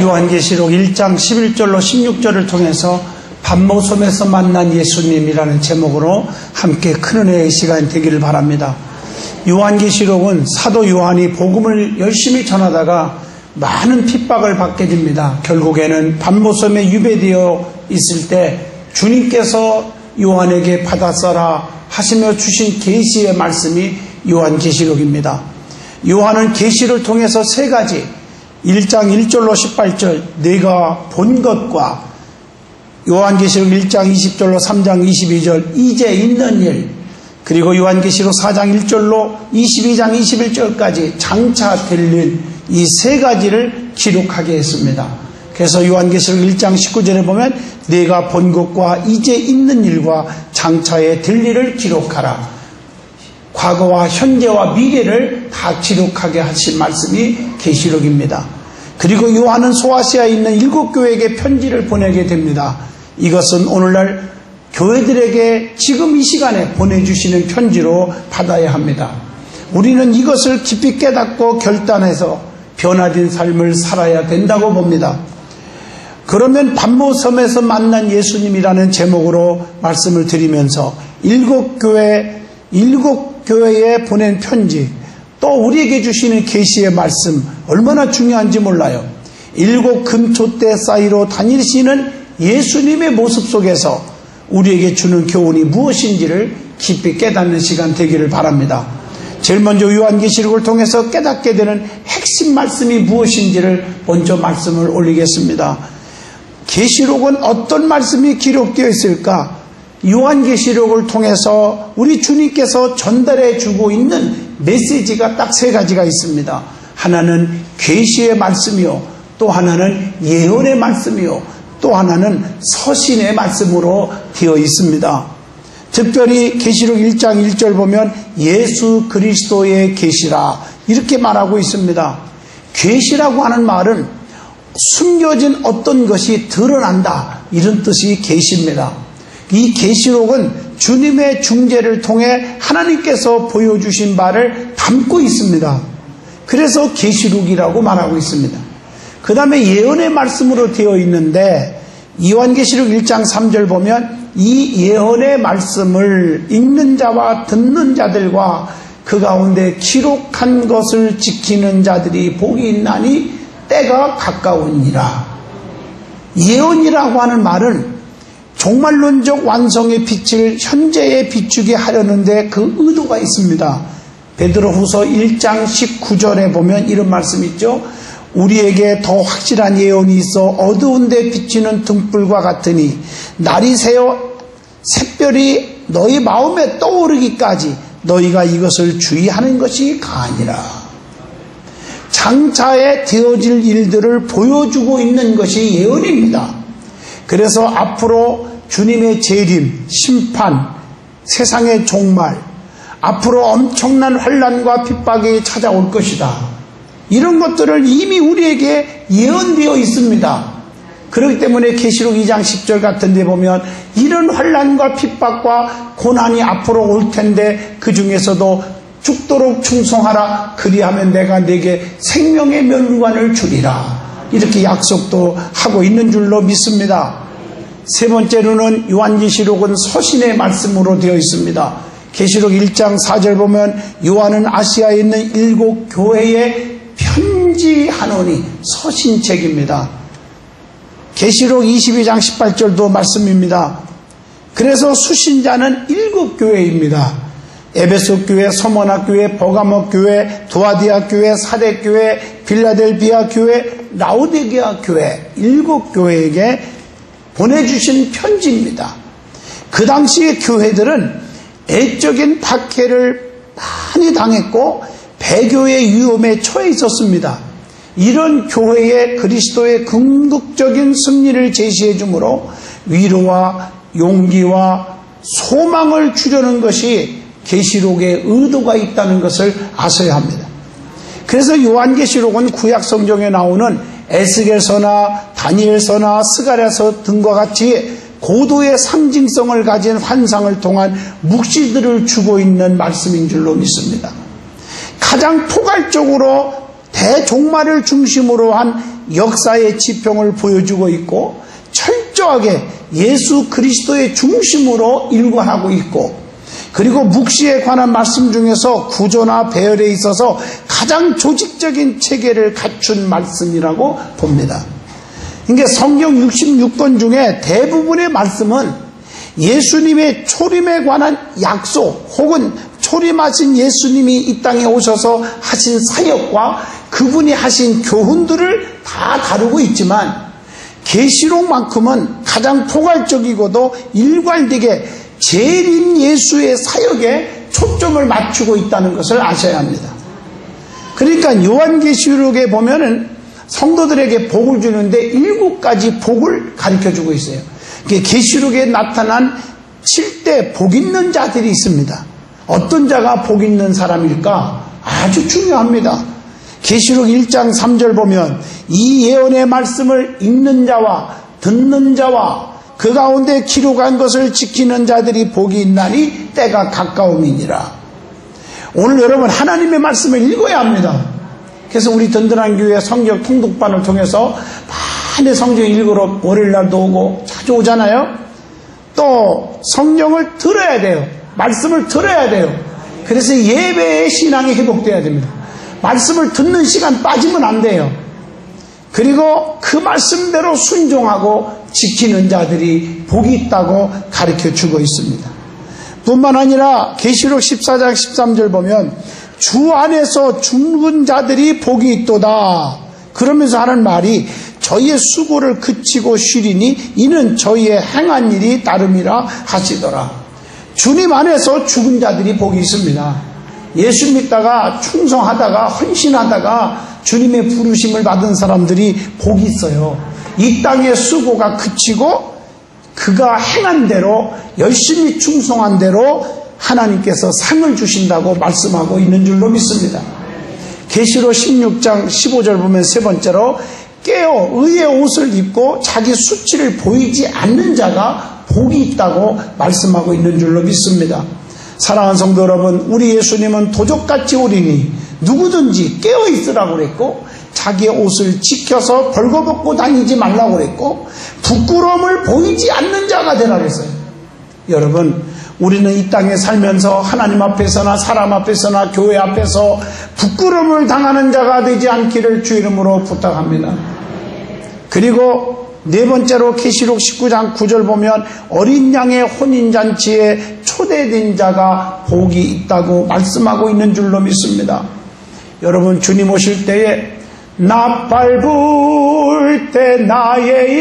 요한계시록 1장 11절로 16절을 통해서 반모섬에서 만난 예수님이라는 제목으로 함께 큰 은혜의 시간 되기를 바랍니다. 요한계시록은 사도 요한이 복음을 열심히 전하다가 많은 핍박을 받게 됩니다. 결국에는 반모섬에 유배되어 있을 때 주님께서 요한에게 받아 써라 하시며 주신 계시의 말씀이 요한계시록입니다. 요한은 계시를 통해서 세 가지, 1장 1절로 18절 내가 본 것과 요한계시록 1장 20절로 3장 22절 이제 있는 일, 그리고 요한계시록 4장 1절로 22장 21절까지 장차 될 일, 이 세 가지를 기록하게 했습니다. 그래서 요한계시록 1장 19절에 보면 내가 본 것과 이제 있는 일과 장차에 될 일을 기록하라. 과거와 현재와 미래를 다 기록하게 하신 말씀이 계시록입니다. 그리고 요한은 소아시아에 있는 7교회에게 편지를 보내게 됩니다. 이것은 오늘날 교회들에게 지금 이 시간에 보내주시는 편지로 받아야 합니다. 우리는 이것을 깊이 깨닫고 결단해서 변화된 삶을 살아야 된다고 봅니다. 그러면 반모섬에서 만난 예수님이라는 제목으로 말씀을 드리면서 7교회에 보낸 편지, 또 우리에게 주시는 계시의 말씀 얼마나 중요한지 몰라요. 7 금촛대 사이로 다니시는 예수님의 모습 속에서 우리에게 주는 교훈이 무엇인지를 깊이 깨닫는 시간 되기를 바랍니다. 제일 먼저 요한계시록을 통해서 깨닫게 되는 핵심 말씀이 무엇인지를 먼저 말씀을 올리겠습니다. 계시록은 어떤 말씀이 기록되어 있을까? 요한계시록을 통해서 우리 주님께서 전달해 주고 있는 메시지가 딱 세 가지가 있습니다. 하나는 계시의 말씀이요, 또 하나는 예언의 말씀이요, 또 하나는 서신의 말씀으로 되어 있습니다. 특별히 계시록 1장 1절 보면 예수 그리스도의 계시라 이렇게 말하고 있습니다. 계시라고 하는 말은 숨겨진 어떤 것이 드러난다, 이런 뜻이 계시입니다. 이 계시록은 주님의 중재를 통해 하나님께서 보여주신 바를 담고 있습니다. 그래서 계시록이라고 말하고 있습니다. 그 다음에 예언의 말씀으로 되어 있는데 요한계시록 1장 3절 보면 이 예언의 말씀을 읽는 자와 듣는 자들과 그 가운데 기록한 것을 지키는 자들이 복이 있나니 때가 가까우니라. 예언이라고 하는 말은 종말론적 완성의 빛을 현재에 비추게 하려는데 그 의도가 있습니다. 베드로후서 1장 19절에 보면 이런 말씀이 있죠. 우리에게 더 확실한 예언이 있어 어두운 데 비치는 등불과 같으니 날이 새어 샛별이 너희 마음에 떠오르기까지 너희가 이것을 주의하는 것이 가아니라. 장차에 되어질 일들을 보여주고 있는 것이 예언입니다. 그래서 앞으로 주님의 재림, 심판, 세상의 종말, 앞으로 엄청난 환난과 핍박이 찾아올 것이다. 이런 것들을 이미 우리에게 예언되어 있습니다. 그렇기 때문에 계시록 2장 10절 같은 데 보면 이런 환난과 핍박과 고난이 앞으로 올 텐데 그 중에서도 죽도록 충성하라. 그리하면 내가 네게 생명의 면류관을 주리라. 이렇게 약속도 하고 있는 줄로 믿습니다. 세 번째로는 요한계시록은 서신의 말씀으로 되어 있습니다. 계시록 1장 4절 보면 요한은 아시아에 있는 7교회에 편지하노니 서신책입니다. 계시록 22장 18절도 말씀입니다. 그래서 수신자는 7교회입니다. 에베소 교회, 서머나 교회, 버가모 교회, 도아디아 교회, 사대 교회, 빌라델비아 교회, 라오디게아 교회 7교회에게 보내주신 편지입니다. 그 당시의 교회들은 애적인 박해를 많이 당했고 배교의 위험에 처해 있었습니다. 이런 교회에 그리스도의 궁극적인 승리를 제시해 주므로 위로와 용기와 소망을 주려는 것이 계시록에 의도가 있다는 것을 아셔야 합니다. 그래서 요한계시록은 구약성경에 나오는 에스겔서나 다니엘서나 스가랴서 등과 같이 고도의 상징성을 가진 환상을 통한 묵시들을 주고 있는 말씀인 줄로 믿습니다. 가장 포괄적으로 대종말을 중심으로 한 역사의 지평을 보여주고 있고 철저하게 예수 그리스도의 중심으로 일관하고 있고, 그리고 묵시에 관한 말씀 중에서 구조나 배열에 있어서 가장 조직적인 체계를 갖춘 말씀이라고 봅니다. 그러니까 성경 66권 중에 대부분의 말씀은 예수님의 초림에 관한 약속 혹은 초림하신 예수님이 이 땅에 오셔서 하신 사역과 그분이 하신 교훈들을 다 다루고 있지만, 계시록만큼은 가장 포괄적이고도 일괄되게 재림 예수의 사역에 초점을 맞추고 있다는 것을 아셔야 합니다. 그러니까 요한계시록에 보면은 성도들에게 복을 주는데 7가지 복을 가르쳐주고 있어요. 계시록에 나타난 7대 복 있는 자들이 있습니다. 어떤 자가 복 있는 사람일까? 아주 중요합니다. 계시록 1장 3절 보면 이 예언의 말씀을 읽는 자와 듣는 자와 그 가운데 기록한 것을 지키는 자들이 복이 있나니 때가 가까움이니라. 오늘 여러분 하나님의 말씀을 읽어야 합니다. 그래서 우리 든든한 교회 성경 통독반을 통해서 많이 성경 읽으러 월요일날도 오고 자주 오잖아요. 또 성경을 들어야 돼요. 말씀을 들어야 돼요. 그래서 예배의 신앙이 회복돼야 됩니다. 말씀을 듣는 시간 빠지면 안 돼요. 그리고 그 말씀대로 순종하고 지키는 자들이 복이 있다고 가르쳐주고 있습니다. 뿐만 아니라 계시록 14장 13절 보면 주 안에서 죽은 자들이 복이 있도다. 그러면서 하는 말이 저희의 수고를 그치고 쉬리니 이는 저희의 행한 일이 따름이라 하시더라. 주님 안에서 죽은 자들이 복이 있습니다. 예수 믿다가 충성하다가 헌신하다가 주님의 부르심을 받은 사람들이 복이 있어요. 이 땅의 수고가 그치고 그가 행한 대로 열심히 충성한 대로 하나님께서 상을 주신다고 말씀하고 있는 줄로 믿습니다. 계시록 16장 15절 보면 세 번째로 깨어 의의 옷을 입고 자기 수치를 보이지 않는 자가 복이 있다고 말씀하고 있는 줄로 믿습니다. 사랑하는 성도 여러분, 우리 예수님은 도적같이 오리니 누구든지 깨어 있으라고 그랬고 자기의 옷을 지켜서 벌거벗고 다니지 말라고 그랬고 부끄러움을 보이지 않는 자가 되라 그랬어요. 여러분, 우리는 이 땅에 살면서 하나님 앞에서나 사람 앞에서나 교회 앞에서 부끄러움을 당하는 자가 되지 않기를 주 이름으로 부탁합니다. 그리고 네 번째로 계시록 19장 9절 보면 어린 양의 혼인잔치에 초대된 자가 복이 있다고 말씀하고 있는 줄로 믿습니다. 여러분, 주님 오실 때에 나팔 불 때 나의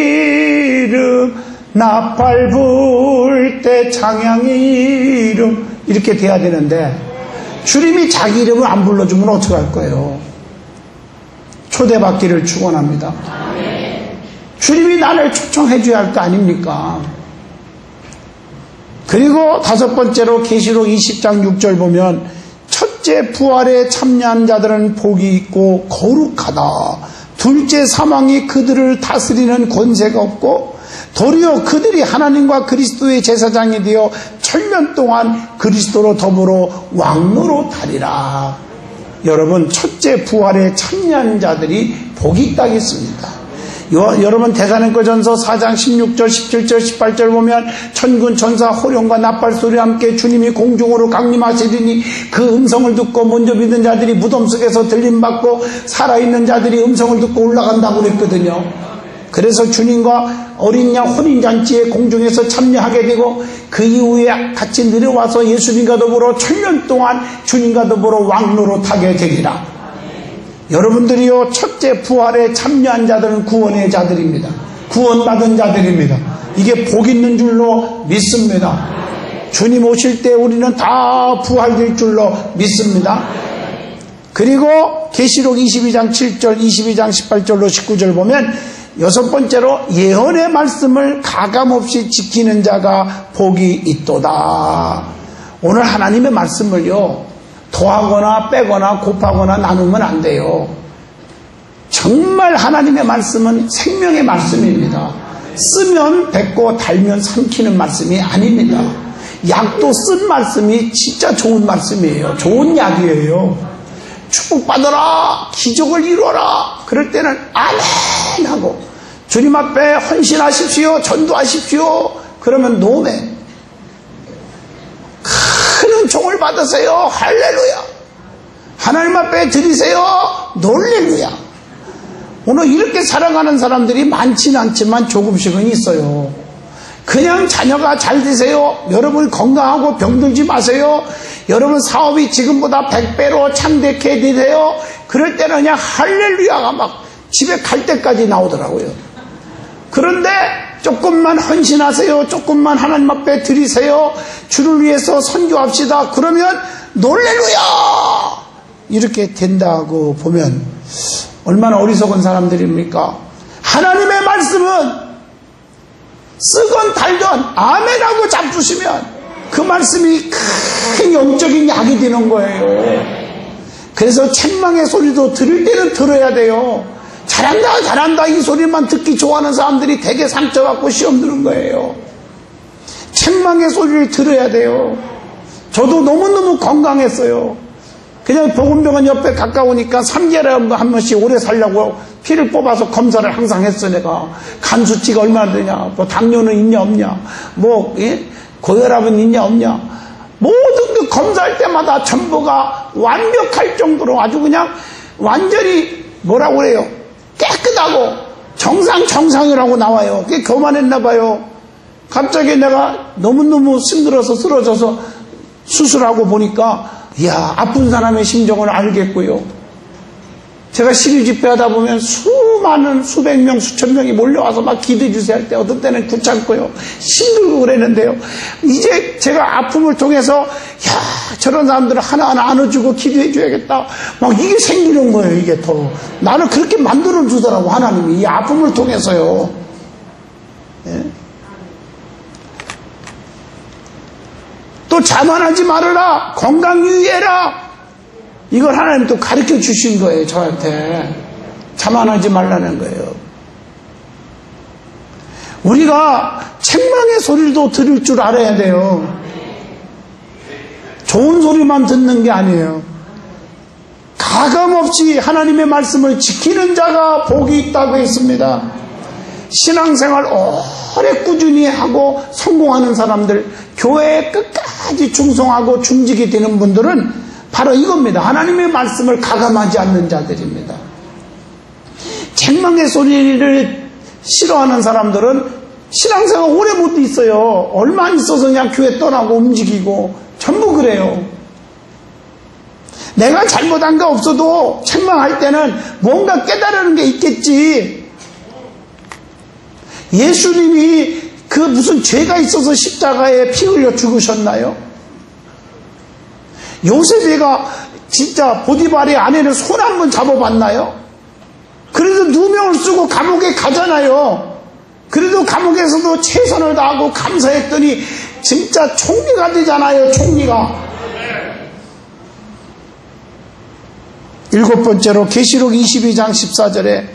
이름, 나팔 불 때 창양의 이름, 이렇게 돼야 되는데 주님이 자기 이름을 안 불러주면 어떡할 거예요? 초대받기를 축원합니다. 주님이 나를 초청해 줘야 할 거 아닙니까? 그리고 다섯 번째로 계시록 20장 6절 보면 첫째 부활에 참여한 자들은 복이 있고 거룩하다. 둘째 사망이 그들을 다스리는 권세가 없고 도리어 그들이 하나님과 그리스도의 제사장이 되어 천년 동안 그리스도로 더불어 왕노로 타리라. 여러분, 첫째 부활에 참여한 자들이 복이 있다겠습니다. 여러분, 데살로니가전서 4장 16절 17절 18절 보면 천군 천사 호령과 나팔소리와 함께 주님이 공중으로 강림하시리니 그 음성을 듣고 먼저 믿는 자들이 무덤 속에서 들림받고 살아있는 자들이 음성을 듣고 올라간다고 그랬거든요. 그래서 주님과 어린 양 혼인잔치에 공중에서 참여하게 되고 그 이후에 같이 내려와서 예수님과 더불어 천년 동안 주님과 더불어 왕노로 타게 되리라. 여러분들이요, 첫째 부활에 참여한 자들은 구원의 자들입니다. 구원받은 자들입니다. 이게 복 있는 줄로 믿습니다. 주님 오실 때 우리는 다 부활될 줄로 믿습니다. 그리고 계시록 22장 7절 22장 18절로 19절 보면 여섯 번째로 예언의 말씀을 가감없이 지키는 자가 복이 있도다. 오늘 하나님의 말씀을요, 더하거나 빼거나 곱하거나 나누면 안 돼요. 정말 하나님의 말씀은 생명의 말씀입니다. 쓰면 뱉고 달면 삼키는 말씀이 아닙니다. 약도 쓴 말씀이 진짜 좋은 말씀이에요. 좋은 약이에요. 축복받아라, 기적을 이루어라, 그럴 때는 아멘 노맨하고 주님 앞에 헌신하십시오, 전도하십시오. 그러면 노맨. 큰 은총을 받으세요. 할렐루야. 하나님 앞에 드리세요. 놀렐루야. 오늘 이렇게 살아가는 사람들이 많지는 않지만 조금씩은 있어요. 그냥 자녀가 잘 되세요. 여러분 건강하고 병들지 마세요. 여러분 사업이 지금보다 100배로 창대케 되세요. 그럴 때는 그냥 할렐루야가 막 집에 갈 때까지 나오더라고요. 그런데 조금만 헌신하세요. 조금만 하나님 앞에 드리세요. 주를 위해서 선교합시다. 그러면 놀렐루야 이렇게 된다고 보면 얼마나 어리석은 사람들입니까? 하나님의 말씀은 쓰건 달던 아멘하고 잡수시면 그 말씀이 큰 영적인 약이 되는 거예요. 그래서 책망의 소리도 들을 때는 들어야 돼요. 잘한다 잘한다 이 소리만 듣기 좋아하는 사람들이 되게 상처받고 시험 드는 거예요. 책망의 소리를 들어야 돼요. 저도 너무너무 건강했어요. 그냥 보건병원 옆에 가까우니까 3개월에 한 번씩 오래 살려고 피를 뽑아서 검사를 항상 했어. 내가 간 수치가 얼마나 되냐, 뭐 당뇨는 있냐 없냐, 뭐 고혈압은 있냐 없냐, 모든 그 검사할 때마다 전부가 완벽할 정도로 아주 그냥 완전히 뭐라고 그래요, 깨끗하고 정상이라고 나와요. 그게 교만했나 봐요. 갑자기 내가 너무너무 힘들어서 쓰러져서 수술하고 보니까 이야, 아픈 사람의 심정을 알겠고요. 제가 시리 집회하다 보면 수많은 수백 명, 수천 명이 몰려와서 막 기도해 주세요 할 때 어떤 때는 귀찮고요. 힘들고 그랬는데요. 이제 제가 아픔을 통해서 야, 저런 사람들을 하나하나 안아주고 기도해 줘야겠다. 막 이게 생기는 거예요. 이게 더. 나를 그렇게 만들어 주더라고 하나님이. 이 아픔을 통해서요. 예? 또 자만하지 말아라. 건강 유의해라. 이걸 하나님 또 가르쳐 주신 거예요. 저한테. 자만하지 말라는 거예요. 우리가 책망의 소리도 들을 줄 알아야 돼요. 좋은 소리만 듣는 게 아니에요. 가감없이 하나님의 말씀을 지키는 자가 복이 있다고 했습니다. 신앙생활 오래 꾸준히 하고 성공하는 사람들, 교회에 끝까지 충성하고 중직이 되는 분들은 바로 이겁니다. 하나님의 말씀을 가감하지 않는 자들입니다. 책망의 소리를 싫어하는 사람들은 신앙생활 오래 못 있어요. 얼마 안 있어서 그냥 교회 떠나고 움직이고 전부 그래요. 내가 잘못한 거 없어도 책망할 때는 뭔가 깨달은 게 있겠지. 예수님이 그 무슨 죄가 있어서 십자가에 피 흘려 죽으셨나요? 요셉이가 진짜 보디발의 아내를 손 한번 잡아봤나요? 그래도 누명을 쓰고 감옥에 가잖아요. 그래도 감옥에서도 최선을 다하고 감사했더니 진짜 총리가 되잖아요. 총리가. 7번째로 계시록 22장 14절에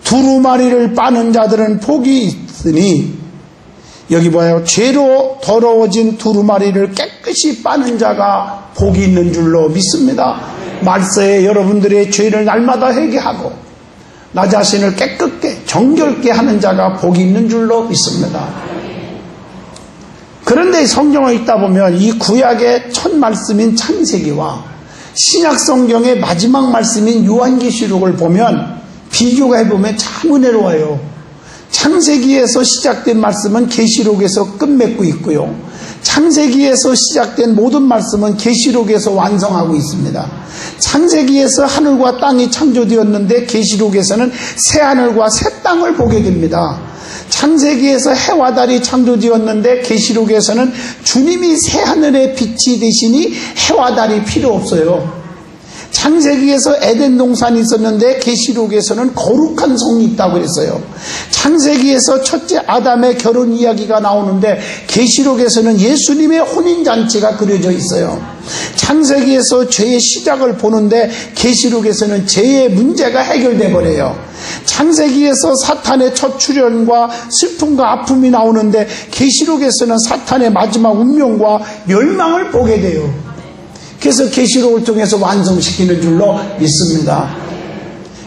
두루마리를 빠는 자들은 복이 있으니, 여기 봐요. 죄로 더러워진 두루마리를 깨끗이 빠는 자가 복이 있는 줄로 믿습니다. 말세에 여러분들의 죄를 날마다 회개하고 나 자신을 깨끗게 정결케 하는 자가 복이 있는 줄로 믿습니다. 그런데 성경을 읽다 보면 이 구약의 첫 말씀인 창세기와 신약 성경의 마지막 말씀인 요한계시록을 보면 비교가 해보면 참 은혜로워요. 창세기에서 시작된 말씀은 계시록에서 끝맺고 있고요. 창세기에서 시작된 모든 말씀은 계시록에서 완성하고 있습니다. 창세기에서 하늘과 땅이 창조되었는데 계시록에서는 새 하늘과 새 땅을 보게 됩니다. 창세기에서 해와 달이 창조되었는데 계시록에서는 주님이 새 하늘의 빛이 되시니 해와 달이 필요 없어요. 창세기에서 에덴 동산이 있었는데 계시록에서는 거룩한 성이 있다고 그랬어요. 창세기에서 첫째 아담의 결혼 이야기가 나오는데 계시록에서는 예수님의 혼인잔치가 그려져 있어요. 창세기에서 죄의 시작을 보는데 계시록에서는 죄의 문제가 해결돼 버려요. 창세기에서 사탄의 첫 출현과 슬픔과 아픔이 나오는데 계시록에서는 사탄의 마지막 운명과 멸망을 보게 돼요. 그래서 계시록을 통해서 완성시키는 줄로 믿습니다.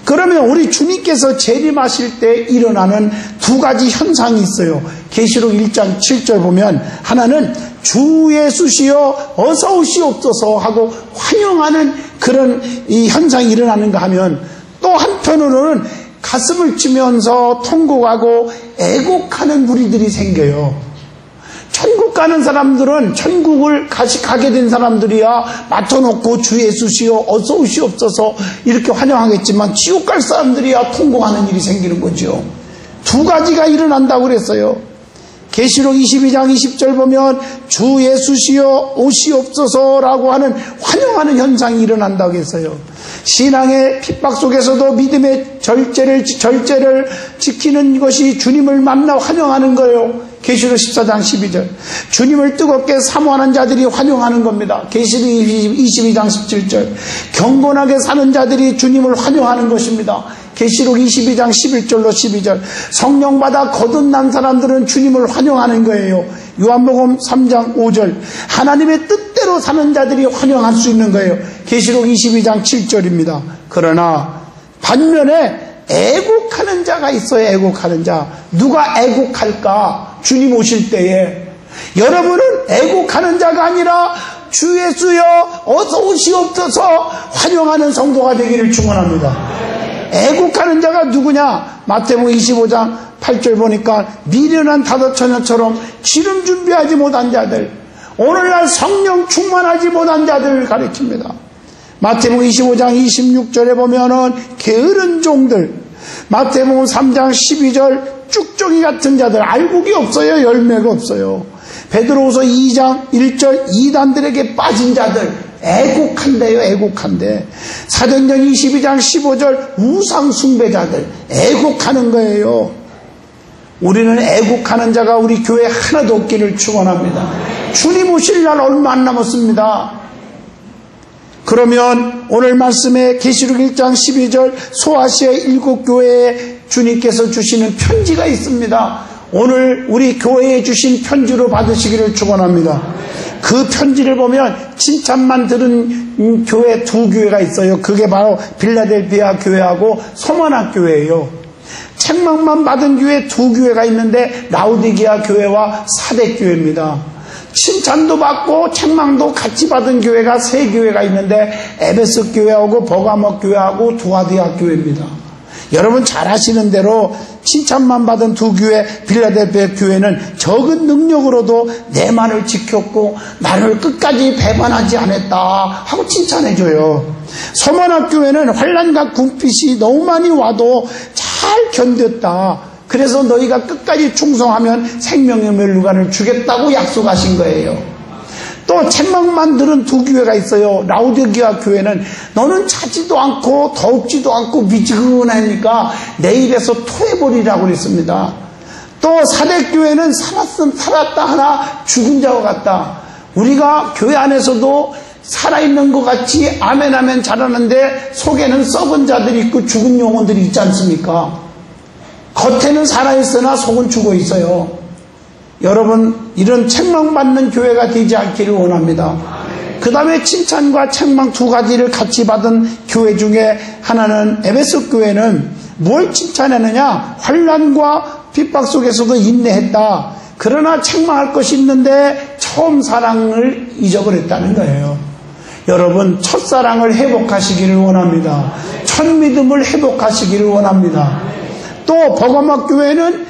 그러면 우리 주님께서 재림하실 때 일어나는 두 가지 현상이 있어요. 계시록 1장 7절 보면 하나는 주 예수시여 어서 오시옵소서 하고 환영하는 그런 이 현상이 일어나는가 하면, 또 한편으로는 가슴을 치면서 통곡하고 애곡하는 무리들이 생겨요. 천국 가는 사람들은 천국을 가게 된 사람들이야 맡아놓고 주 예수시여 어서 오시옵소서 이렇게 환영하겠지만, 지옥 갈 사람들이야 통곡하는 일이 생기는 거죠. 두 가지가 일어난다고 그랬어요. 계시록 22장 20절 보면 주 예수시여 오시옵소서라고 하는 환영하는 현상이 일어난다고 했어요. 신앙의 핍박 속에서도 믿음의 절제를 지키는 것이 주님을 만나 환영하는 거예요. 계시록 14장 12절. 주님을 뜨겁게 사모하는 자들이 환영하는 겁니다. 계시록 22장 17절. 경건하게 사는 자들이 주님을 환영하는 것입니다. 계시록 22장 11절로 12절. 성령 받아 거듭난 사람들은 주님을 환영하는 거예요. 요한복음 3장 5절. 하나님의 뜻대로 사는 자들이 환영할 수 있는 거예요. 계시록 22장 7절입니다. 그러나 반면에 애곡하는 자가 있어요. 애곡하는 자. 누가 애곡할까? 주님 오실 때에. 여러분은 애곡하는 자가 아니라 주 예수여 어서 오시옵소서 환영하는 성도가 되기를 축원합니다. 애곡하는 자가 누구냐? 마태복음 25장 8절 보니까 미련한 다도처녀처럼 기름 준비하지 못한 자들, 오늘날 성령 충만하지 못한 자들을 가리킵니다. 마태복음 25장 26절에 보면은 게으른 종들, 마태복음 3장 12절 쭉종이 같은 자들, 알곡이 없어요. 열매가 없어요. 베드로후서 2장 1절 이단들에게 빠진 자들, 애곡한대요. 애곡한대. 사도행전 22장 15절 우상 숭배자들 애곡하는 거예요. 우리는 애곡하는 자가 우리 교회에 하나도 없기를 축원합니다. 주님 오실 날 얼마 안 남았습니다. 그러면 오늘 말씀에 계시록 1장 12절 소아시아 7교회에 주님께서 주시는 편지가 있습니다. 오늘 우리 교회에 주신 편지로 받으시기를 축원합니다. 그 편지를 보면 칭찬만 들은 교회 두 교회가 있어요. 그게 바로 빌라델피아 교회하고 소만학 교회예요. 책망만 받은 교회 두 교회가 있는데 라우디게아 교회와 사대 교회입니다. 칭찬도 받고 책망도 같이 받은 교회가 세 교회가 있는데 에베소 교회하고 버가모 교회하고 두아디아 교회입니다. 여러분 잘 아시는 대로 칭찬만 받은 두 교회, 빌라델피아 교회는 적은 능력으로도 내 말을 지켰고 나를 끝까지 배반하지 않았다 하고 칭찬해줘요. 소만학 교회는 환난과 궁핍이 너무 많이 와도 잘 견뎠다. 그래서 너희가 끝까지 충성하면 생명의 멸류관을 주겠다고 약속하신 거예요. 또 책망만 들은 두 교회가 있어요. 라우디게아 교회는 너는 차지도 않고 더웁지도 않고 미지근하니까 내 입에서 토해버리라고 그랬습니다. 또 사대 교회는 살았다 하나 죽은 자와 같다. 우리가 교회 안에서도 살아있는 것 같이 아멘 아멘 잘하는데 속에는 썩은 자들이 있고 죽은 영혼들이 있지 않습니까? 겉에는 살아있으나 속은 죽어 있어요. 여러분 이런 책망받는 교회가 되지 않기를 원합니다. 그 다음에 칭찬과 책망 두 가지를 같이 받은 교회 중에 하나는 에베소 교회는 뭘 칭찬했느냐? 환난과 핍박 속에서도 인내했다. 그러나 책망할 것이 있는데 처음 사랑을 잊어버렸다는 거예요. 여러분 첫사랑을 회복하시기를 원합니다. 첫 믿음을 회복하시기를 원합니다. 또 버가모 교회는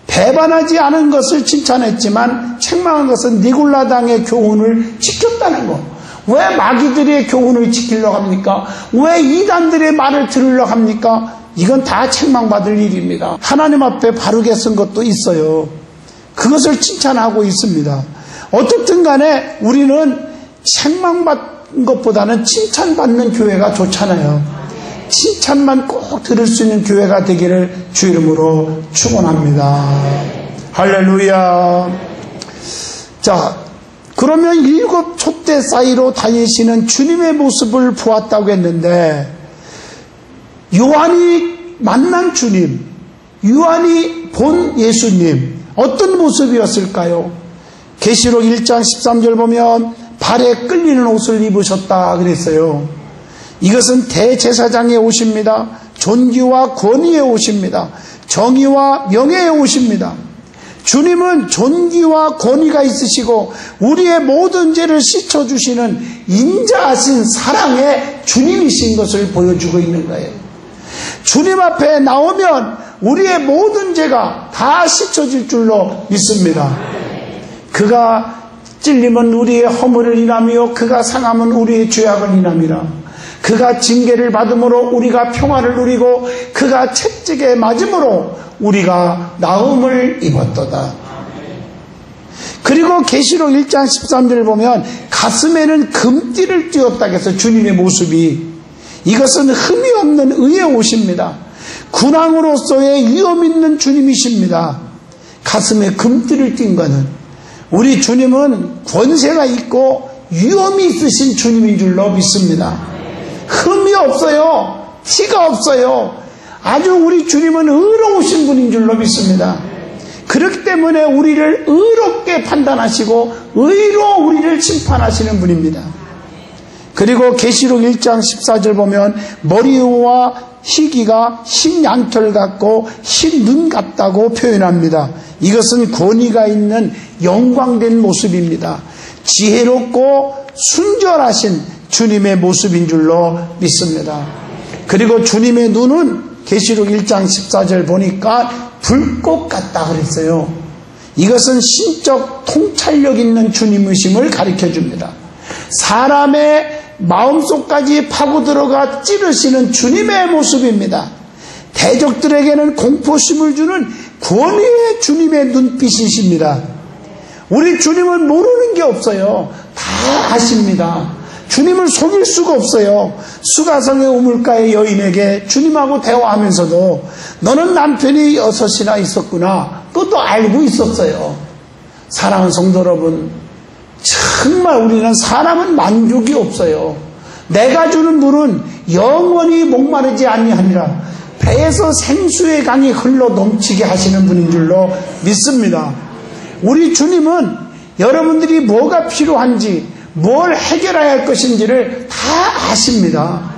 배반하지 않은 것을 칭찬했지만 책망한 것은 니골라당의 교훈을 지켰다는 거. 왜 마귀들의 교훈을 지키려고 합니까? 왜 이단들의 말을 들으려고 합니까? 이건 다 책망받을 일입니다. 하나님 앞에 바르게 쓴 것도 있어요. 그것을 칭찬하고 있습니다. 어떻든 간에 우리는 책망받는 것보다는 칭찬받는 교회가 좋잖아요. 칭찬만 꼭 들을 수 있는 교회가 되기를 주 이름으로 축원합니다. 할렐루야. 자, 그러면 7 촛대 사이로 다니시는 주님의 모습을 보았다고 했는데, 요한이 만난 주님, 요한이 본 예수님 어떤 모습이었을까요? 계시록 1장 13절 보면 발에 끌리는 옷을 입으셨다 그랬어요. 이것은 대제사장의 옷입니다. 존귀와 권위의 옷입니다. 정의와 명예의 옷입니다. 주님은 존귀와 권위가 있으시고 우리의 모든 죄를 씻어주시는 인자하신 사랑의 주님이신 것을 보여주고 있는 거예요. 주님 앞에 나오면 우리의 모든 죄가 다 씻어질 줄로 믿습니다. 그가 찔림은 우리의 허물을 인하며 그가 상함은 우리의 죄악을 인함이라. 그가 징계를 받음으로 우리가 평화를 누리고 그가 채찍에 맞음으로 우리가 나음을 입었도다. 그리고 계시록 1장 13절을 보면 가슴에는 금띠를 띄었다 해서 주님의 모습이, 이것은 흠이 없는 의의 옷입니다. 군왕으로서의 위엄 있는 주님이십니다. 가슴에 금띠를 띈 것은 우리 주님은 권세가 있고 위엄이 있으신 주님인 줄로 믿습니다. 흠이 없어요. 티가 없어요. 아주 우리 주님은 의로우신 분인 줄로 믿습니다. 그렇기 때문에 우리를 의롭게 판단하시고 의로 우리를 심판하시는 분입니다. 그리고 계시록 1장 14절 보면 머리와 희기가 흰 양털 같고 흰 눈 같다고 표현합니다. 이것은 권위가 있는 영광된 모습입니다. 지혜롭고 순결하신 주님의 모습인 줄로 믿습니다. 그리고 주님의 눈은 계시록 1장 14절 보니까 불꽃 같다 그랬어요. 이것은 신적 통찰력 있는 주님이심을 가르쳐줍니다. 사람의 마음속까지 파고 들어가 찌르시는 주님의 모습입니다. 대적들에게는 공포심을 주는 권위의 주님의 눈빛이십니다. 우리 주님은 모르는 게 없어요. 다 아십니다. 주님을 속일 수가 없어요. 수가성의 우물가의 여인에게 주님하고 대화하면서도 너는 남편이 6이나 있었구나. 그것도 알고 있었어요. 사랑하는 성도 여러분, 정말 우리는 사람은 만족이 없어요. 내가 주는 물은 영원히 목마르지 아니하니라. 배에서 생수의 강이 흘러 넘치게 하시는 분인 줄로 믿습니다. 우리 주님은 여러분들이 뭐가 필요한지 뭘 해결해야 할 것인지를 다 아십니다.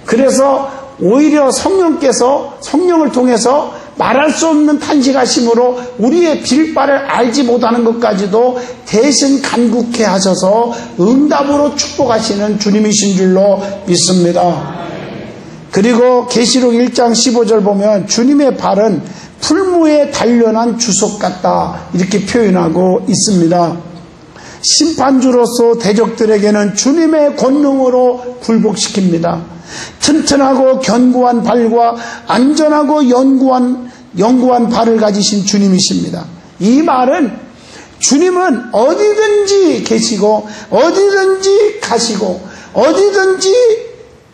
그래서 오히려 성령을 통해서 말할 수 없는 탄식하심으로 우리의 빌바를 알지 못하는 것까지도 대신 간국해 하셔서 응답으로 축복하시는 주님이신 줄로 믿습니다. 그리고 계시록 1장 15절 보면 주님의 발은 풀무에 단련한 주석 같다 이렇게 표현하고 있습니다. 심판주로서 대적들에게는 주님의 권능으로 굴복시킵니다. 튼튼하고 견고한 발과 안전하고 영구한 발을 가지신 주님이십니다. 이 말은 주님은 어디든지 계시고 어디든지 가시고 어디든지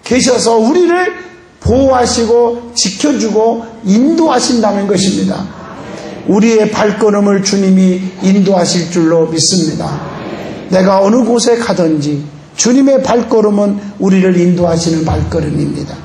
계셔서 우리를 보호하시고 지켜주고 인도하신다는 것입니다. 우리의 발걸음을 주님이 인도하실 줄로 믿습니다. 내가 어느 곳에 가든지 주님의 발걸음은 우리를 인도하시는 발걸음입니다.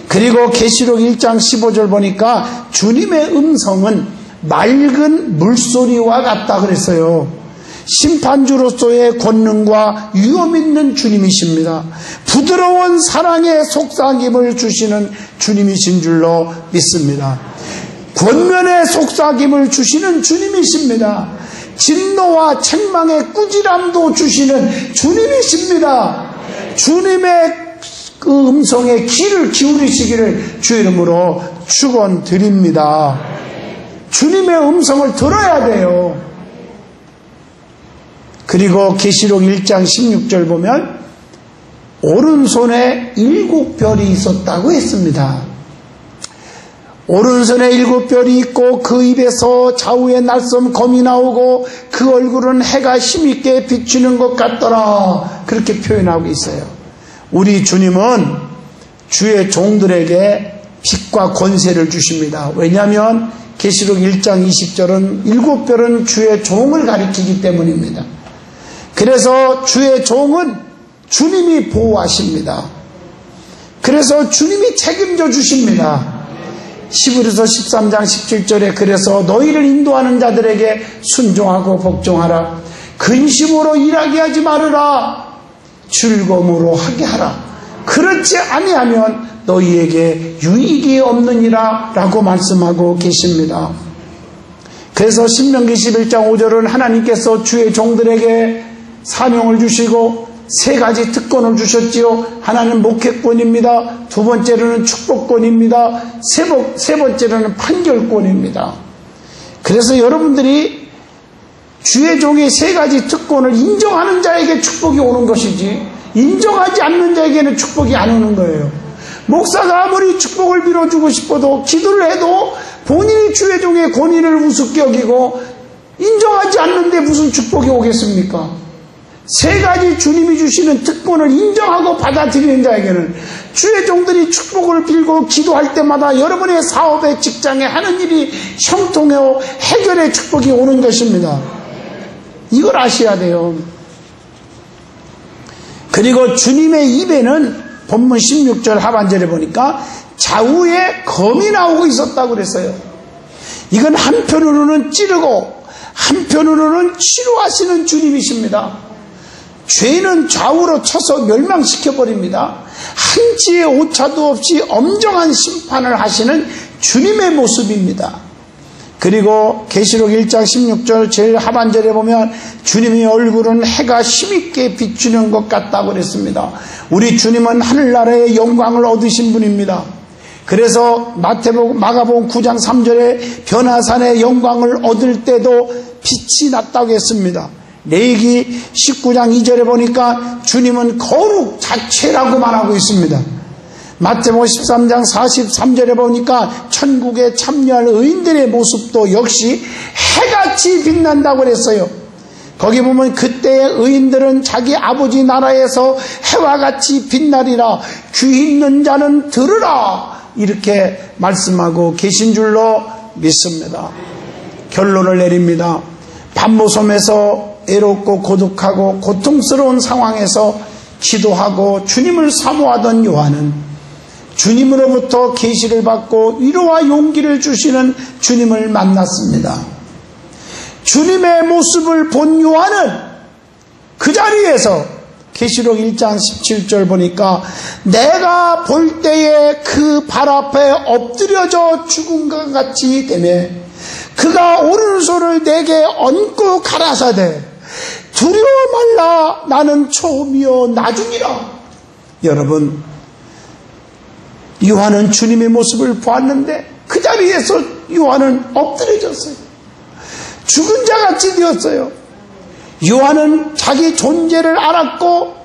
그리고 계시록 1장 15절 보니까 주님의 음성은 맑은 물소리와 같다 그랬어요. 심판주로서의 권능과 위엄 있는 주님이십니다. 부드러운 사랑의 속삭임을 주시는 주님이신 줄로 믿습니다. 권면의 속삭임을 주시는 주님이십니다. 진노와 책망의 꾸지람도 주시는 주님이십니다. 주님의 그 음성에 귀를 기울이시기를 주 이름으로 축원드립니다. 주님의 음성을 들어야 돼요. 그리고 계시록 1장 16절 보면 오른손에 7별이 있었다고 했습니다. 오른손에 7별이 있고 그 입에서 좌우에 날쌘 검이 나오고 그 얼굴은 해가 힘있게 비추는 것 같더라. 그렇게 표현하고 있어요. 우리 주님은 주의 종들에게 빛과 권세를 주십니다. 왜냐하면 계시록 1장 20절은 7별은 주의 종을 가리키기 때문입니다. 그래서 주의 종은 주님이 보호하십니다. 그래서 주님이 책임져 주십니다. 히브리서 13장 17절에 그래서 너희를 인도하는 자들에게 순종하고 복종하라. 근심으로 일하게 하지 말으라. 즐거움으로 하게 하라. 그렇지 아니하면 너희에게 유익이 없느니라 라고 말씀하고 계십니다. 그래서 신명기 11장 5절은 하나님께서 주의 종들에게 사명을 주시고 세 가지 특권을 주셨지요. 하나는 목회권입니다. 두 번째로는 축복권입니다. 세 번째로는 판결권입니다. 그래서 여러분들이 주의 종의 세 가지 특권을 인정하는 자에게 축복이 오는 것이지 인정하지 않는 자에게는 축복이 안 오는 거예요. 목사가 아무리 축복을 빌어주고 싶어도 기도를 해도 본인이 주의 종의 권위를 우습게 여기고 인정하지 않는데 무슨 축복이 오겠습니까? 세 가지 주님이 주시는 특권을 인정하고 받아들이는 자에게는 주의 종들이 축복을 빌고 기도할 때마다 여러분의 사업에 직장에 하는 일이 형통하여 해결의 축복이 오는 것입니다. 이걸 아셔야 돼요. 그리고 주님의 입에는 본문 16절 하반절에 보니까 좌우에 검이 나오고 있었다고 그랬어요. 이건 한편으로는 찌르고 한편으로는 치료하시는 주님이십니다. 죄는 좌우로 쳐서 멸망시켜버립니다. 한치의 오차도 없이 엄정한 심판을 하시는 주님의 모습입니다. 그리고 계시록 1장 16절 제일 하반절에 보면 주님의 얼굴은 해가 힘있게 비추는 것 같다고 그랬습니다. 우리 주님은 하늘나라의 영광을 얻으신 분입니다. 그래서 마가복음 9장 3절에 변화산의 영광을 얻을 때도 빛이 났다고 했습니다. 레위기 19장 2절에 보니까 주님은 거룩 자체라고 말하고 있습니다. 마태복음 13장 43절에 보니까 천국에 참여할 의인들의 모습도 역시 해같이 빛난다고 그랬어요. 거기 보면 그때의 의인들은 자기 아버지 나라에서 해와 같이 빛나리라. 귀 있는 자는 들으라. 이렇게 말씀하고 계신 줄로 믿습니다. 결론을 내립니다. 밤모섬에서 애롭고 고독하고 고통스러운 상황에서 기도하고 주님을 사모하던 요한은 주님으로부터 계시를 받고 위로와 용기를 주시는 주님을 만났습니다. 주님의 모습을 본 요한은 그 자리에서 계시록 1장 17절 보니까 내가 볼 때에 그 발 앞에 엎드려져 죽은 것 같이 되며 그가 오른손을 내게 얹고 가라사대 두려워 말라 나는 처음이요 나중이라. 여러분, 요한은 주님의 모습을 보았는데 그 자리에서 요한은 엎드려졌어요. 죽은 자같이 되었어요. 요한은 자기 존재를 알았고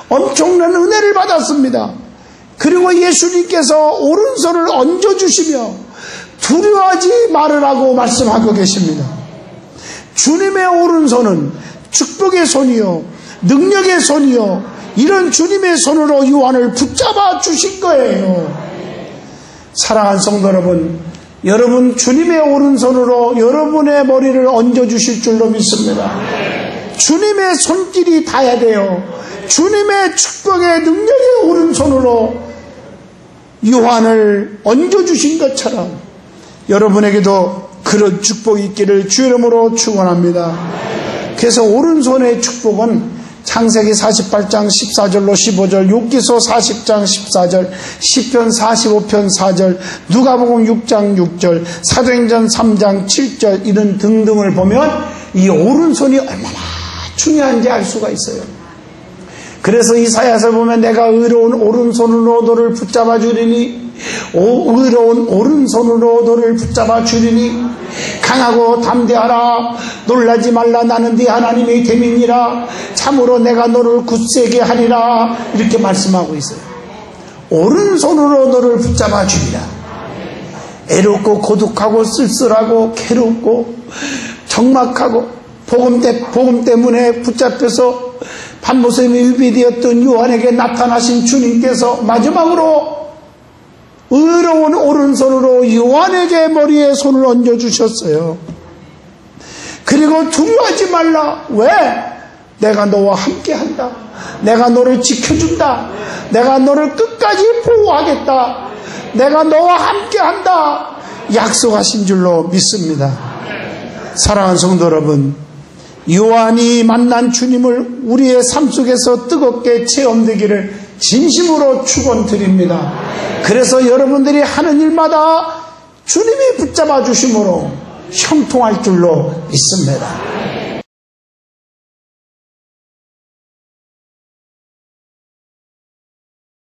엄청난 은혜를 받았습니다. 그리고 예수님께서 오른손을 얹어주시며 두려워하지 말으라고 말씀하고 계십니다. 주님의 오른손은 축복의 손이요 능력의 손이요 이런 주님의 손으로 요한을 붙잡아 주신 거예요. 사랑하는 성도 여러분, 여러분 주님의 오른손으로 여러분의 머리를 얹어주실 줄로 믿습니다. 주님의 손길이 닿아야 돼요. 주님의 축복의 능력의 오른손으로 요한을 얹어주신 것처럼 여러분에게도 그런 축복이 있기를 주 이름으로 축원합니다. 그래서 오른손의 축복은 창세기 48장 14절로 15절, 욥기서 40장 14절, 시편 45편 4절, 누가복음 6장 6절, 사도행전 3장 7절 이런 등등을 보면 이 오른손이 얼마나 중요한지 알 수가 있어요. 그래서 이사야서 보면 내가 의로운 오른손으로 너를 붙잡아 주리니 의로운 오른손으로 너를 붙잡아 주리니 강하고 담대하라 놀라지 말라 나는 네 하나님의 계명이라 참으로 내가 너를 굳세게 하리라 이렇게 말씀하고 있어요. 오른손으로 너를 붙잡아 주리라. 애롭고 고독하고 쓸쓸하고 괴롭고 적막하고 복음 때문에 붙잡혀서 밤모섬에 유비되었던 요한에게 나타나신 주님께서 마지막으로 의로운 오른손으로 요한에게 머리에 손을 얹어주셨어요. 그리고 두려워하지 말라. 왜? 내가 너와 함께한다. 내가 너를 지켜준다. 내가 너를 끝까지 보호하겠다. 내가 너와 함께한다. 약속하신 줄로 믿습니다. 사랑하는 성도 여러분, 요한이 만난 주님을 우리의 삶 속에서 뜨겁게 체험되기를 진심으로 축원드립니다. 그래서 여러분들이 하는 일마다 주님이 붙잡아 주심으로 형통할 줄로 믿습니다.